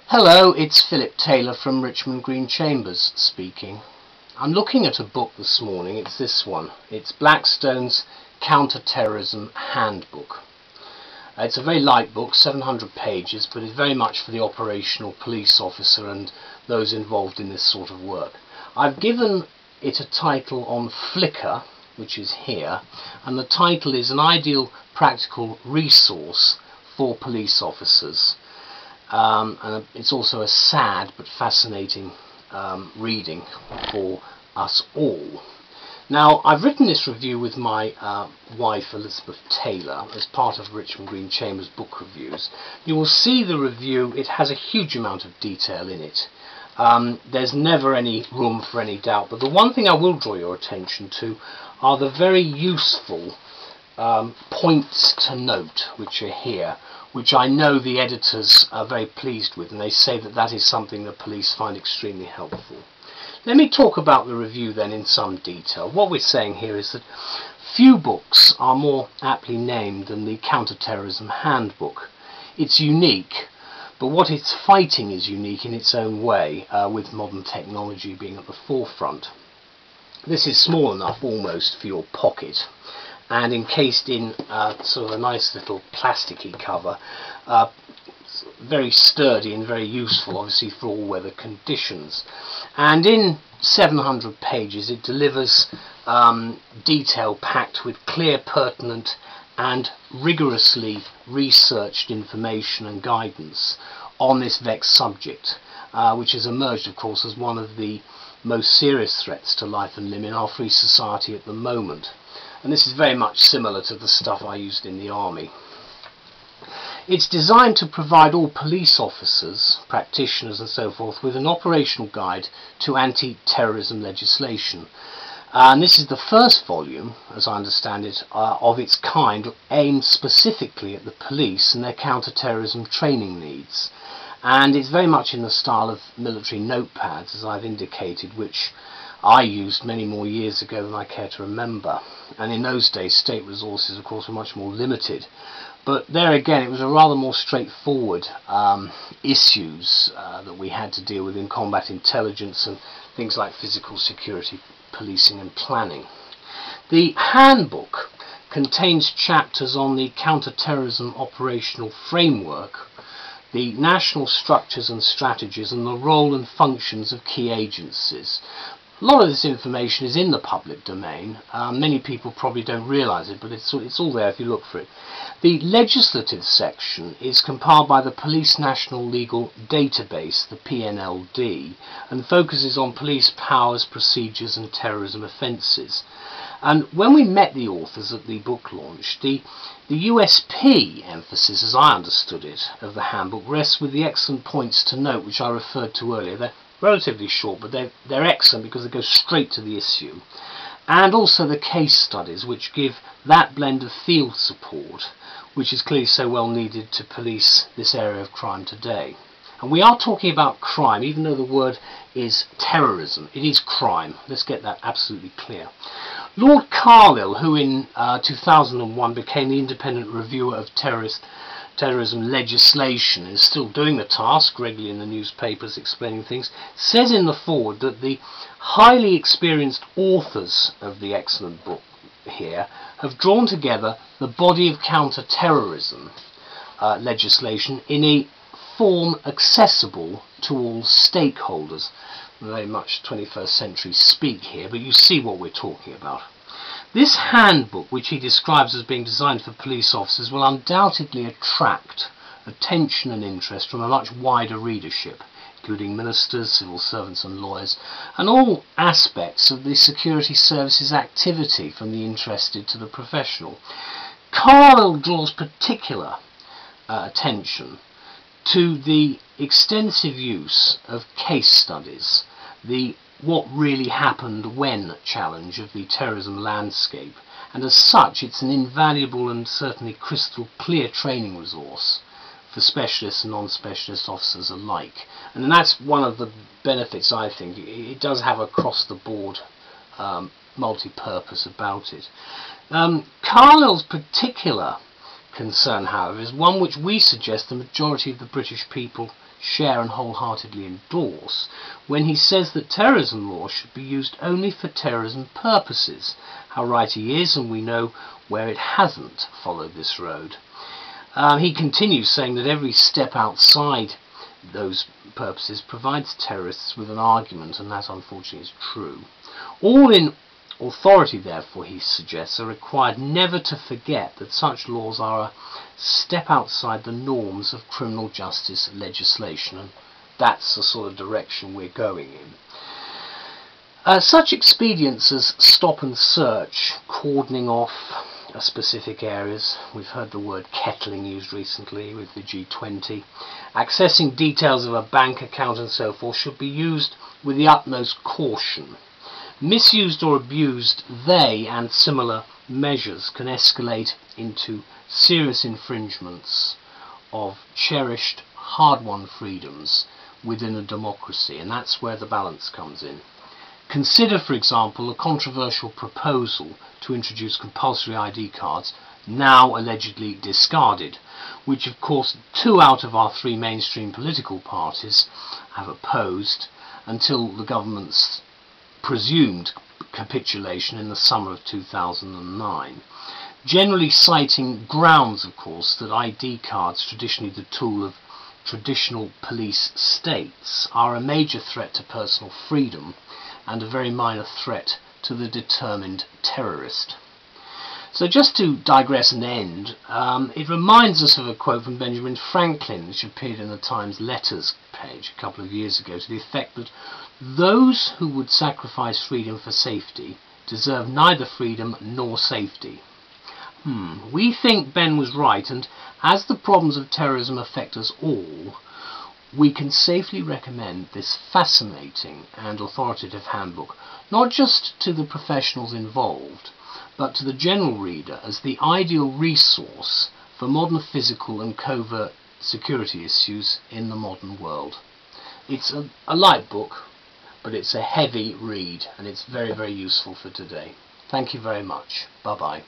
Hello, it's Phillip Taylor from Richmond Green Chambers speaking. I'm looking at a book this morning. It's this one. It's Blackstone's Counter-Terrorism Handbook. It's a very light book, 700 pages, but it's very much for the operational police officer and those involved in this sort of work. I've given it a title on Flickr, which is here, and the title is An Ideal Practical Resource for Police Officers. And it's also a sad but fascinating reading for us all. Now, I've written this review with my wife Elizabeth Taylor as part of Richmond Green Chambers book reviews. You will see the review. It has a huge amount of detail in it. There's never any room for any doubt, but the one thing I will draw your attention to are the very useful points to note which are here, which I know the editors are very pleased with, and they say that that is something the police find extremely helpful. Let me talk about the review then in some detail. What we're saying here is that few books are more aptly named than the Counter-Terrorism Handbook. It's unique, but what it's fighting is unique in its own way, with modern technology being at the forefront. This is small enough almost for your pocket, and encased in sort of a nice little plasticky cover, very sturdy and very useful, obviously, for all weather conditions. And in 700 pages it delivers detail packed with clear, pertinent and rigorously researched information and guidance on this vexed subject, which has emerged, of course, as one of the most serious threats to life and limb in our free society at the moment. And this is very much similar to the stuff I used in the army. It's designed to provide all police officers, practitioners and so forth with an operational guide to anti-terrorism legislation. And this is the first volume, as I understand it, of its kind, aimed specifically at the police and their counter-terrorism training needs. And it's very much in the style of military notepads, as I've indicated, which I used many more years ago than I care to remember. And in those days state resources, of course, were much more limited. But there again, it was a rather more straightforward issues that we had to deal with in combat intelligence and things like physical security, policing and planning. The handbook contains chapters on the counter-terrorism operational framework, the national structures and strategies, and the role and functions of key agencies. A lot of this information is in the public domain. Many people probably don't realise it, but it's all there if you look for it. The legislative section is compiled by the Police National Legal Database, the PNLD, and focuses on police powers, procedures and terrorism offences. And when we met the authors at the book launch, the USP emphasis, as I understood it, of the handbook rests with the excellent points to note which I referred to earlier. They're relatively short, but they're excellent because they go straight to the issue. And also the case studies, which give that blend of field support, which is clearly so well needed to police this area of crime today. And we are talking about crime, even though the word is terrorism. It is crime. Let's get that absolutely clear. Lord Carlisle, who in 2001 became the independent reviewer of terrorism legislation, is still doing the task regularly in the newspapers explaining things, says in the foreword that the highly experienced authors of the excellent book here have drawn together the body of counter-terrorism legislation in a form accessible to all stakeholders. Very much 21st century speak here, but you see what we're talking about. This handbook, which he describes as being designed for police officers, will undoubtedly attract attention and interest from a much wider readership, including ministers, civil servants and lawyers, and all aspects of the security services activity, from the interested to the professional. Carlisle draws particular attention to the extensive use of case studies, the what really happened when challenge of the terrorism landscape, and as such it's an invaluable and certainly crystal clear training resource for specialists and non-specialist officers alike. And that's one of the benefits, I think. It does have across the board multi-purpose about it. Carlisle's particular concern, however, is one which we suggest the majority of the British people share and wholeheartedly endorse, when he says that terrorism law should be used only for terrorism purposes. How right he is, and we know where it hasn't followed this road. He continues saying that every step outside those purposes provides terrorists with an argument, and that unfortunately is true. All in authority, therefore, he suggests, are required never to forget that such laws are a step outside the norms of criminal justice legislation, and that's the sort of direction we're going in. Such expedients as stop and search, cordoning off specific areas, we've heard the word kettling used recently with the G20, accessing details of a bank account and so forth, should be used with the utmost caution. Misused or abused, they and similar measures can escalate into serious infringements of cherished, hard-won freedoms within a democracy, and that's where the balance comes in. Consider, for example, a controversial proposal to introduce compulsory ID cards, now allegedly discarded, which of course 2 out of our 3 mainstream political parties have opposed until the government's presumed capitulation in the summer of 2009. Generally citing grounds, of course, that ID cards, traditionally the tool of traditional police states, are a major threat to personal freedom and a very minor threat to the determined terrorist. So just to digress and end, it reminds us of a quote from Benjamin Franklin, which appeared in the Times Letters page a couple of years ago, to the effect that those who would sacrifice freedom for safety deserve neither freedom nor safety. We think Ben was right, and as the problems of terrorism affect us all, we can safely recommend this fascinating and authoritative handbook, not just to the professionals involved, but to the general reader as the ideal resource for modern physical and covert security issues in the modern world. It's a light book, but it's a heavy read, and it's very, very useful for today. Thank you very much. Bye-bye.